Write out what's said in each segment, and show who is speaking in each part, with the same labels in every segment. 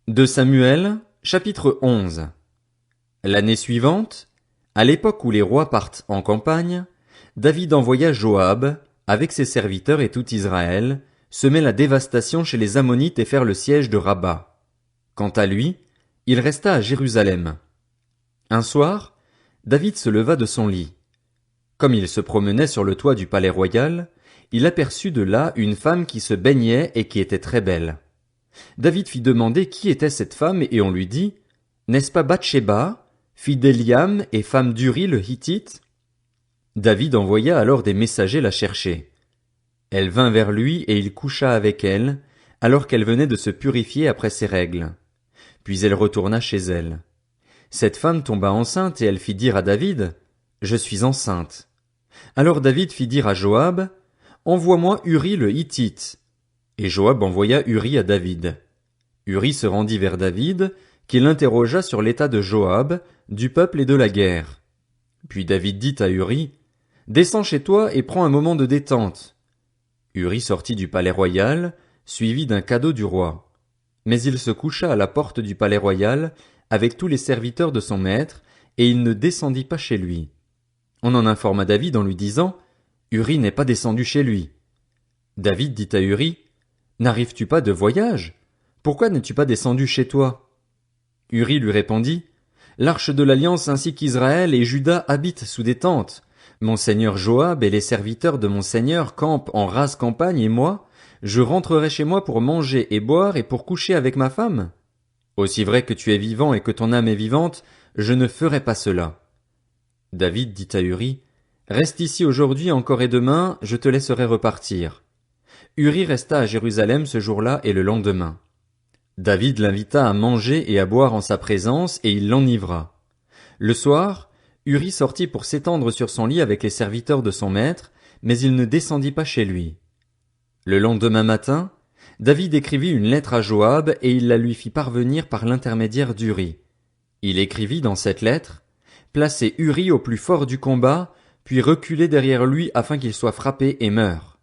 Speaker 1: De Samuel, chapitre 11. L'année suivante, à l'époque où les rois partent en campagne, David envoya Joab, avec ses serviteurs et tout Israël, semer la dévastation chez les Ammonites et faire le siège de Rabat. Quant à lui, il resta à Jérusalem. Un soir, David se leva de son lit. Comme il se promenait sur le toit du palais royal, il aperçut de là une femme qui se baignait et qui était très belle. David fit demander qui était cette femme et on lui dit, n'est-ce pas Bathsheba, fille d'Éliam et femme d'Uri le Hittite? David envoya alors des messagers la chercher. Elle vint vers lui et il coucha avec elle, alors qu'elle venait de se purifier après ses règles. Puis elle retourna chez elle. Cette femme tomba enceinte et elle fit dire à David, je suis enceinte. Alors David fit dire à Joab, envoie-moi Uri le Hittite. Et Joab envoya Uri à David. Uri se rendit vers David, qui l'interrogea sur l'état de Joab, du peuple et de la guerre. Puis David dit à Uri, descends chez toi et prends un moment de détente. Uri sortit du palais royal, suivi d'un cadeau du roi. Mais il se coucha à la porte du palais royal, avec tous les serviteurs de son maître, et il ne descendit pas chez lui. On en informa David en lui disant, Uri n'est pas descendu chez lui. David dit à Uri, n'arrives-tu pas de voyage? Pourquoi n'es-tu pas descendu chez toi? Uri lui répondit, l'arche de l'alliance ainsi qu'Israël et Juda habitent sous des tentes. Mon seigneur Joab et les serviteurs de mon seigneur campent en rase campagne et moi, je rentrerai chez moi pour manger et boire et pour coucher avec ma femme? Aussi vrai que tu es vivant et que ton âme est vivante, je ne ferai pas cela. David dit à Uri, reste ici aujourd'hui encore et demain, je te laisserai repartir. Uri resta à Jérusalem ce jour-là et le lendemain. David l'invita à manger et à boire en sa présence et il l'enivra. Le soir, Uri sortit pour s'étendre sur son lit avec les serviteurs de son maître, mais il ne descendit pas chez lui. Le lendemain matin, David écrivit une lettre à Joab et il la lui fit parvenir par l'intermédiaire d'Uri. Il écrivit dans cette lettre, placez Uri au plus fort du combat, puis reculez derrière lui afin qu'il soit frappé et meure.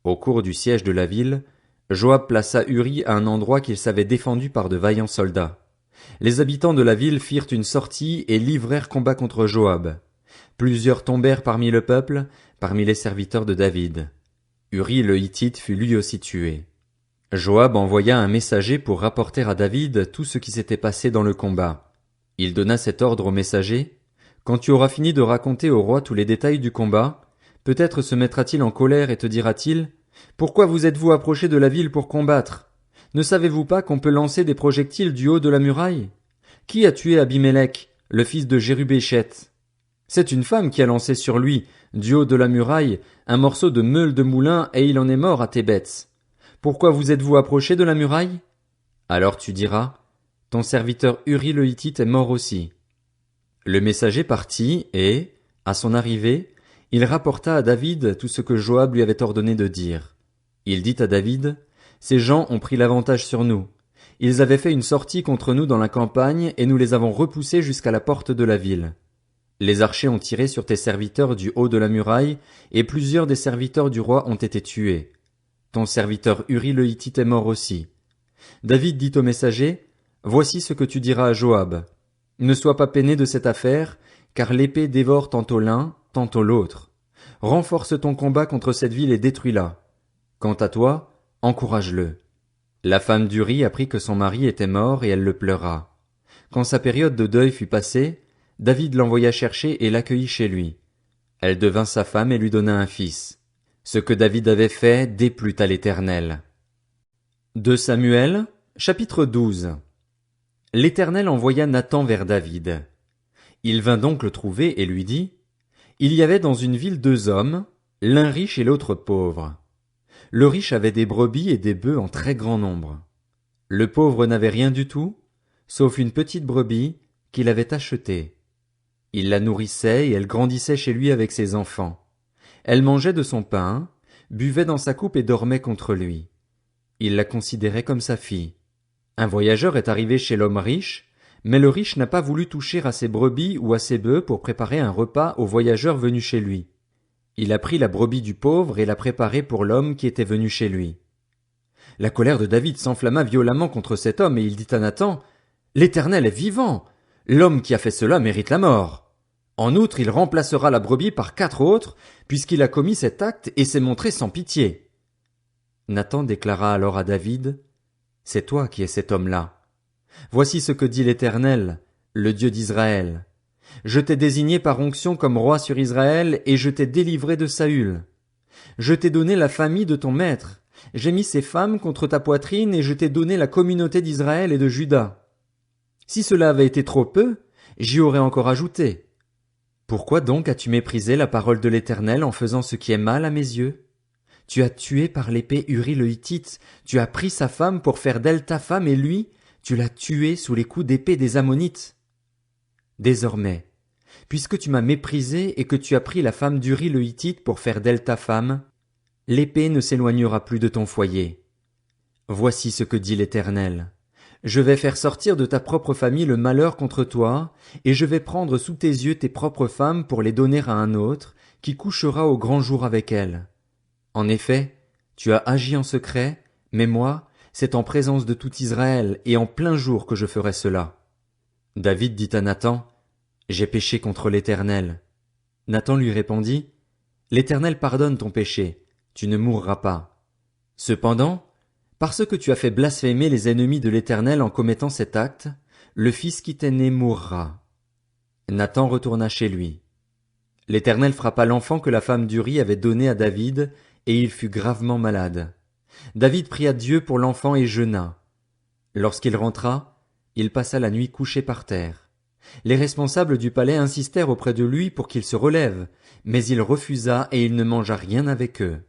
Speaker 1: Au cours du siège de la ville, Joab plaça Uri à un endroit qu'il savait défendu par de vaillants soldats. Les habitants de la ville firent une sortie et livrèrent combat contre Joab. Plusieurs tombèrent parmi le peuple, parmi les serviteurs de David. Uri le Hittite fut lui aussi tué. Joab envoya un messager pour rapporter à David tout ce qui s'était passé dans le combat. Il donna cet ordre au messager, quand tu auras fini de raconter au roi tous les détails du combat, peut-être se mettra-t-il en colère et te dira-t-il, pourquoi vous êtes-vous approché de la ville pour combattre? Ne savez-vous pas qu'on peut lancer des projectiles du haut de la muraille? Qui a tué Abimélec, le fils de Jérubéchet? C'est une femme qui a lancé sur lui, du haut de la muraille, un morceau de meule de moulin et il en est mort à Thébets. Pourquoi vous êtes-vous approché de la muraille? Alors tu diras, ton serviteur Uri le Hittite est mort aussi. Le messager partit et, à son arrivée, il rapporta à David tout ce que Joab lui avait ordonné de dire. Il dit à David, ces gens ont pris l'avantage sur nous. Ils avaient fait une sortie contre nous dans la campagne et nous les avons repoussés jusqu'à la porte de la ville. Les archers ont tiré sur tes serviteurs du haut de la muraille et plusieurs des serviteurs du roi ont été tués. Ton serviteur Uri le Hittite est mort aussi. David dit au messager, voici ce que tu diras à Joab. Ne sois pas peiné de cette affaire, car l'épée dévore tantôt l'un, tantôt l'autre. Renforce ton combat contre cette ville et détruis-la. Quant à toi, encourage-le. La femme d'Uri apprit que son mari était mort et elle le pleura. Quand sa période de deuil fut passée, David l'envoya chercher et l'accueillit chez lui. Elle devint sa femme et lui donna un fils. Ce que David avait fait déplut à l'Éternel. De Samuel, chapitre 12. L'Éternel envoya Nathan vers David. Il vint donc le trouver et lui dit, il y avait dans une ville deux hommes, l'un riche et l'autre pauvre. Le riche avait des brebis et des bœufs en très grand nombre. Le pauvre n'avait rien du tout, sauf une petite brebis qu'il avait achetée. Il la nourrissait et elle grandissait chez lui avec ses enfants. Elle mangeait de son pain, buvait dans sa coupe et dormait contre lui. Il la considérait comme sa fille. Un voyageur est arrivé chez l'homme riche, mais le riche n'a pas voulu toucher à ses brebis ou à ses bœufs pour préparer un repas au voyageur venu chez lui. Il a pris la brebis du pauvre et l'a préparée pour l'homme qui était venu chez lui. La colère de David s'enflamma violemment contre cet homme et il dit à Nathan, l'Éternel est vivant. L'homme qui a fait cela mérite la mort. En outre, il remplacera la brebis par 4 autres, puisqu'il a commis cet acte et s'est montré sans pitié. Nathan déclara alors à David, c'est toi qui es cet homme-là. Voici ce que dit l'Éternel, le Dieu d'Israël. Je t'ai désigné par onction comme roi sur Israël et je t'ai délivré de Saül. Je t'ai donné la famille de ton maître. J'ai mis ses femmes contre ta poitrine et je t'ai donné la communauté d'Israël et de Juda. Si cela avait été trop peu, j'y aurais encore ajouté. Pourquoi donc as-tu méprisé la parole de l'Éternel en faisant ce qui est mal à mes yeux? Tu as tué par l'épée Uri le Hittite, tu as pris sa femme pour faire d'elle ta femme et lui, tu l'as tué sous les coups d'épée des Ammonites. Désormais, puisque tu m'as méprisé et que tu as pris la femme d'Uri le Hittite pour faire d'elle ta femme, l'épée ne s'éloignera plus de ton foyer. Voici ce que dit l'Éternel. Je vais faire sortir de ta propre famille le malheur contre toi, et je vais prendre sous tes yeux tes propres femmes pour les donner à un autre, qui couchera au grand jour avec elles. En effet, tu as agi en secret, mais moi, c'est en présence de tout Israël et en plein jour que je ferai cela. David dit à Nathan, j'ai péché contre l'Éternel. Nathan lui répondit, l'Éternel pardonne ton péché, tu ne mourras pas. Cependant, parce que tu as fait blasphémer les ennemis de l'Éternel en commettant cet acte, le fils qui t'est né mourra. Nathan retourna chez lui. L'Éternel frappa l'enfant que la femme d'Uri avait donné à David, et il fut gravement malade. David pria Dieu pour l'enfant et jeûna. Lorsqu'il rentra, il passa la nuit couché par terre. Les responsables du palais insistèrent auprès de lui pour qu'il se relève, mais il refusa et il ne mangea rien avec eux.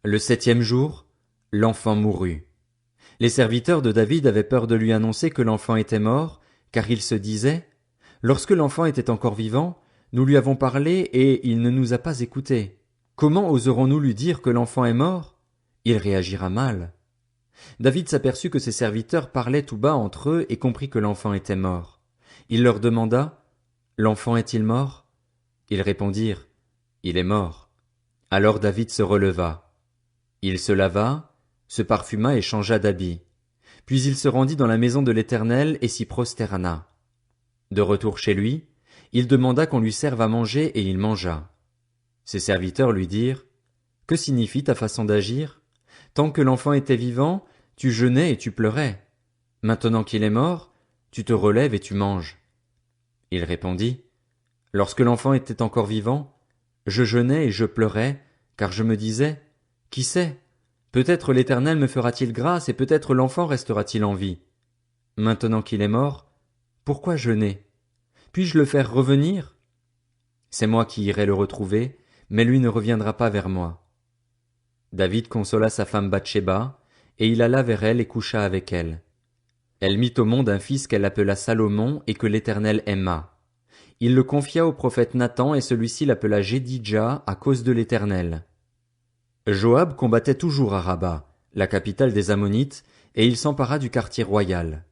Speaker 1: Le 7e jour, l'enfant mourut. Les serviteurs de David avaient peur de lui annoncer que l'enfant était mort, car ils se disaient, lorsque l'enfant était encore vivant, nous lui avons parlé et il ne nous a pas écoutés. Comment oserons-nous lui dire que l'enfant est mort? Il réagira mal. David s'aperçut que ses serviteurs parlaient tout bas entre eux et comprit que l'enfant était mort. Il leur demanda, l'enfant est-il mort? Ils répondirent, il est mort. Alors David se releva. Il se lava, se parfuma et changea d'habit. Puis il se rendit dans la maison de l'Éternel et s'y prosterna. De retour chez lui, il demanda qu'on lui serve à manger et il mangea. Ses serviteurs lui dirent, que signifie ta façon d'agir? Tant que l'enfant était vivant, tu jeûnais et tu pleurais. Maintenant qu'il est mort, tu te relèves et tu manges. Il répondit, lorsque l'enfant était encore vivant, je jeûnais et je pleurais, car je me disais, qui sait? Peut-être l'Éternel me fera-t-il grâce et peut-être l'enfant restera-t-il en vie. Maintenant qu'il est mort, pourquoi jeûner? Puis-je le faire revenir? C'est moi qui irai le retrouver, mais lui ne reviendra pas vers moi. David consola sa femme Bathsheba, et il alla vers elle et coucha avec elle. Elle mit au monde un fils qu'elle appela Salomon et que l'Éternel aima. Il le confia au prophète Nathan et celui-ci l'appela Jédidja à cause de l'Éternel. Joab combattait toujours à Rabba, la capitale des Ammonites, et il s'empara du quartier royal.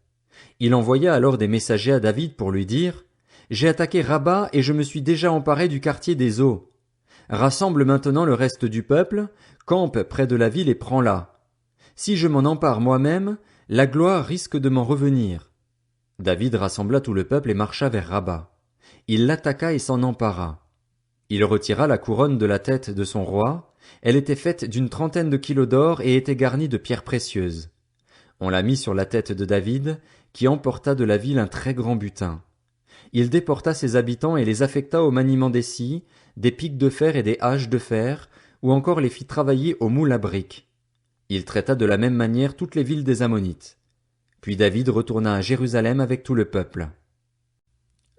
Speaker 1: Il envoya alors des messagers à David pour lui dire, j'ai attaqué Rabba et je me suis déjà emparé du quartier des eaux. Rassemble maintenant le reste du peuple, campe près de la ville et prends-la. Si je m'en empare moi-même, la gloire risque de m'en revenir. David rassembla tout le peuple et marcha vers Rabba. Il l'attaqua et s'en empara. Il retira la couronne de la tête de son roi. Elle était faite d'une 30aine de kilos d'or et était garnie de pierres précieuses. On la mit sur la tête de David, qui emporta de la ville un très grand butin. Il déporta ses habitants et les affecta au maniement des scies, des pics de fer et des haches de fer, ou encore les fit travailler au moule à briques. Il traita de la même manière toutes les villes des Ammonites. Puis David retourna à Jérusalem avec tout le peuple.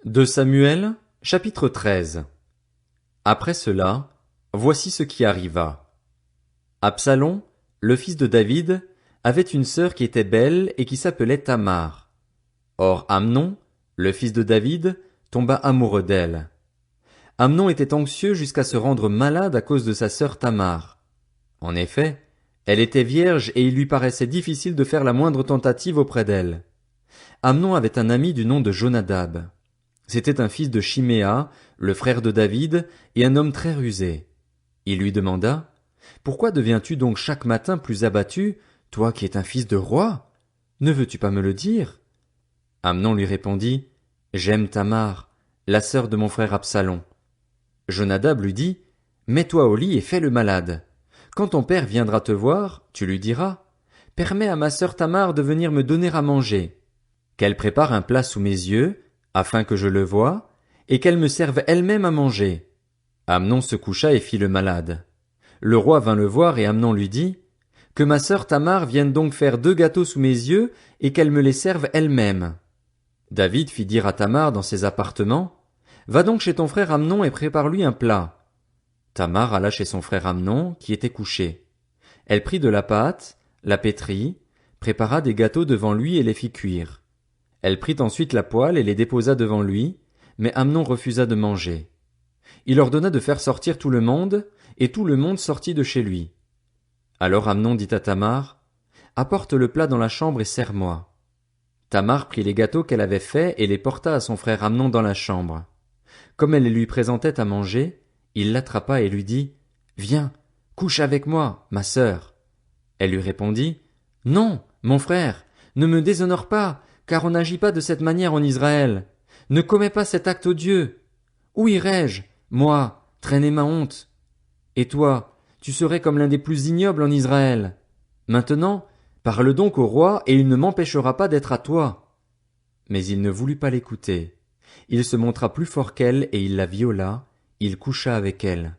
Speaker 1: 2 Samuel, chapitre 13. Après cela, voici ce qui arriva. Absalom, le fils de David, avait une sœur qui était belle et qui s'appelait Tamar. Or Amnon, le fils de David, tomba amoureux d'elle. Amnon était anxieux jusqu'à se rendre malade à cause de sa sœur Tamar. En effet, elle était vierge et il lui paraissait difficile de faire la moindre tentative auprès d'elle. Amnon avait un ami du nom de Jonadab. C'était un fils de Chiméa, le frère de David, et un homme très rusé. Il lui demanda, « Pourquoi deviens-tu donc chaque matin plus abattu, toi qui es un fils de roi, ne veux-tu pas me le dire? Amnon lui répondit, j'aime Tamar, la sœur de mon frère Absalom. Jonadab lui dit, mets-toi au lit et fais le malade. Quand ton père viendra te voir, tu lui diras, permets à ma sœur Tamar de venir me donner à manger. Qu'elle prépare un plat sous mes yeux, afin que je le voie, et qu'elle me serve elle-même à manger. Amnon se coucha et fit le malade. Le roi vint le voir et Amnon lui dit, que ma sœur Tamar vienne donc faire 2 gâteaux sous mes yeux et qu'elle me les serve elle-même. David fit dire à Tamar dans ses appartements, va donc chez ton frère Amnon et prépare-lui un plat. Tamar alla chez son frère Amnon, qui était couché. Elle prit de la pâte, la pétrit, prépara des gâteaux devant lui et les fit cuire. Elle prit ensuite la poêle et les déposa devant lui, mais Amnon refusa de manger. Il ordonna de faire sortir tout le monde, et tout le monde sortit de chez lui. Alors Amnon dit à Tamar, apporte le plat dans la chambre et sers-moi. Tamar prit les gâteaux qu'elle avait faits et les porta à son frère Amnon dans la chambre. Comme elle les lui présentait à manger, il l'attrapa et lui dit, viens, couche avec moi, ma sœur. Elle lui répondit, non, mon frère, ne me déshonore pas, car on n'agit pas de cette manière en Israël. Ne commets pas cet acte odieux. Où irais-je, moi, traîner ma honte? Et toi, tu serais comme l'un des plus ignobles en Israël. Maintenant, parle donc au roi et il ne m'empêchera pas d'être à toi. Mais il ne voulut pas l'écouter. Il se montra plus fort qu'elle et il la viola, il coucha avec elle.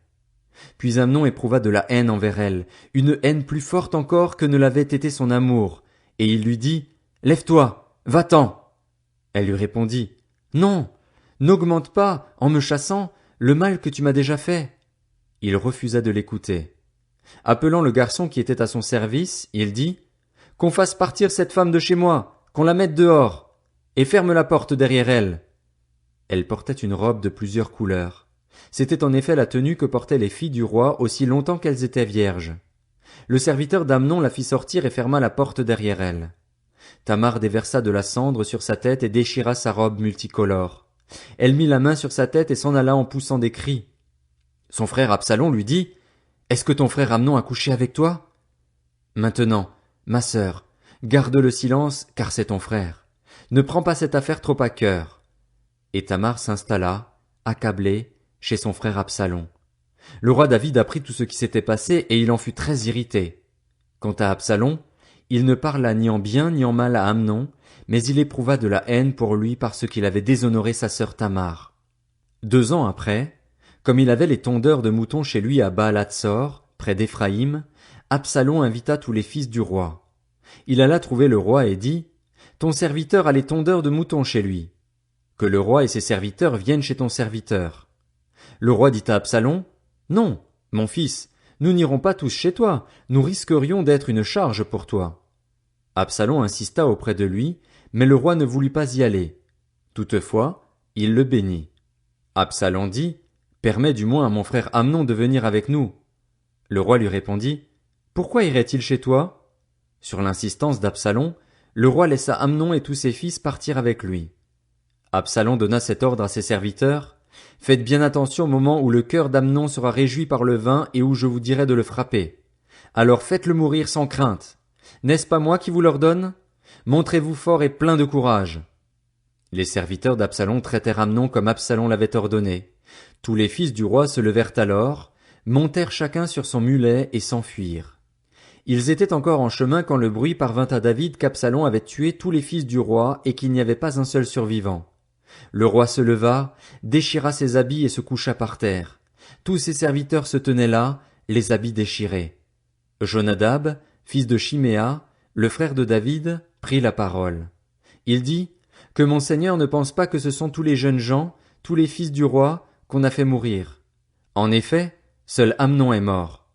Speaker 1: Puis Amnon éprouva de la haine envers elle, une haine plus forte encore que ne l'avait été son amour, et il lui dit, lève-toi, va-t'en. Elle lui répondit, non, n'augmente pas, en me chassant, le mal que tu m'as déjà fait. Il refusa de l'écouter. Appelant le garçon qui était à son service, il dit, qu'on fasse partir cette femme de chez moi, qu'on la mette dehors, et ferme la porte derrière elle. Elle portait une robe de plusieurs couleurs. C'était en effet la tenue que portaient les filles du roi aussi longtemps qu'elles étaient vierges. Le serviteur d'Amnon la fit sortir et ferma la porte derrière elle. Tamar déversa de la cendre sur sa tête et déchira sa robe multicolore. Elle mit la main sur sa tête et s'en alla en poussant des cris. Son frère Absalom lui dit, est-ce que ton frère Amnon a couché avec toi? Maintenant, ma sœur, garde le silence, car c'est ton frère. Ne prends pas cette affaire trop à cœur. Et Tamar s'installa, accablée, chez son frère Absalom. Le roi David apprit tout ce qui s'était passé et il en fut très irrité. Quant à Absalom, il ne parla ni en bien ni en mal à Amnon, mais il éprouva de la haine pour lui parce qu'il avait déshonoré sa sœur Tamar. 2 ans après, comme il avait les tondeurs de moutons chez lui à Baal-Hatsor, près d'Éphraïm, Absalom invita tous les fils du roi. Il alla trouver le roi et dit, ton serviteur a les tondeurs de moutons chez lui. Que le roi et ses serviteurs viennent chez ton serviteur. Le roi dit à Absalom, non, mon fils, nous n'irons pas tous chez toi, nous risquerions d'être une charge pour toi. Absalom insista auprès de lui, mais le roi ne voulut pas y aller. Toutefois, il le bénit. Absalom dit, permets du moins à mon frère Amnon de venir avec nous. Le roi lui répondit, pourquoi irait-il chez toi? Sur l'insistance d'Absalom, le roi laissa Amnon et tous ses fils partir avec lui. Absalom donna cet ordre à ses serviteurs, faites bien attention au moment où le cœur d'Amnon sera réjoui par le vin et où je vous dirai de le frapper. Alors faites-le mourir sans crainte. N'est-ce pas moi qui vous l'ordonne? Montrez-vous fort et plein de courage. Les serviteurs d'Absalom traitèrent Amnon comme Absalom l'avait ordonné. Tous les fils du roi se levèrent alors, montèrent chacun sur son mulet et s'enfuirent. Ils étaient encore en chemin quand le bruit parvint à David qu'Absalom avait tué tous les fils du roi et qu'il n'y avait pas un seul survivant. Le roi se leva, déchira ses habits et se coucha par terre. Tous ses serviteurs se tenaient là, les habits déchirés. Jonadab, fils de Chiméa, le frère de David, prit la parole. Il dit, que mon Seigneur ne pense pas que ce sont tous les jeunes gens, tous les fils du roi, qu'on a fait mourir. En effet, seul Amnon est mort.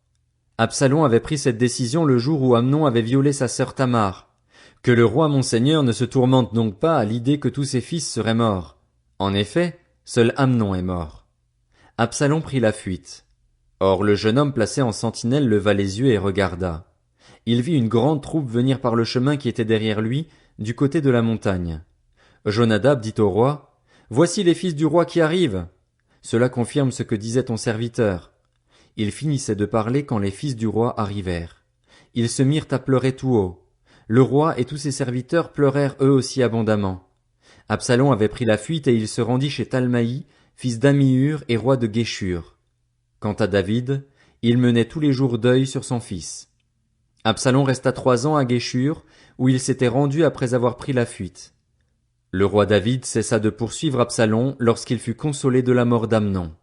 Speaker 1: Absalom avait pris cette décision le jour où Amnon avait violé sa sœur Tamar. Que le roi mon Seigneur ne se tourmente donc pas à l'idée que tous ses fils seraient morts. En effet, seul Amnon est mort. Absalom prit la fuite. Or le jeune homme placé en sentinelle leva les yeux et regarda. Il vit une grande troupe venir par le chemin qui était derrière lui, du côté de la montagne. Jonadab dit au roi, « Voici les fils du roi qui arrivent. » Cela confirme ce que disait ton serviteur. Il finissait de parler quand les fils du roi arrivèrent. ils se mirent à pleurer tout haut. Le roi et tous ses serviteurs pleurèrent eux aussi abondamment. Absalom avait pris la fuite et il se rendit chez Talmaï, fils d'Ammihur et roi de Guéshur. Quant à David, il menait tous les jours deuil sur son fils. Absalom resta 3 ans à Guéshur, où il s'était rendu après avoir pris la fuite. Le roi David cessa de poursuivre Absalom lorsqu'il fut consolé de la mort d'Amnon.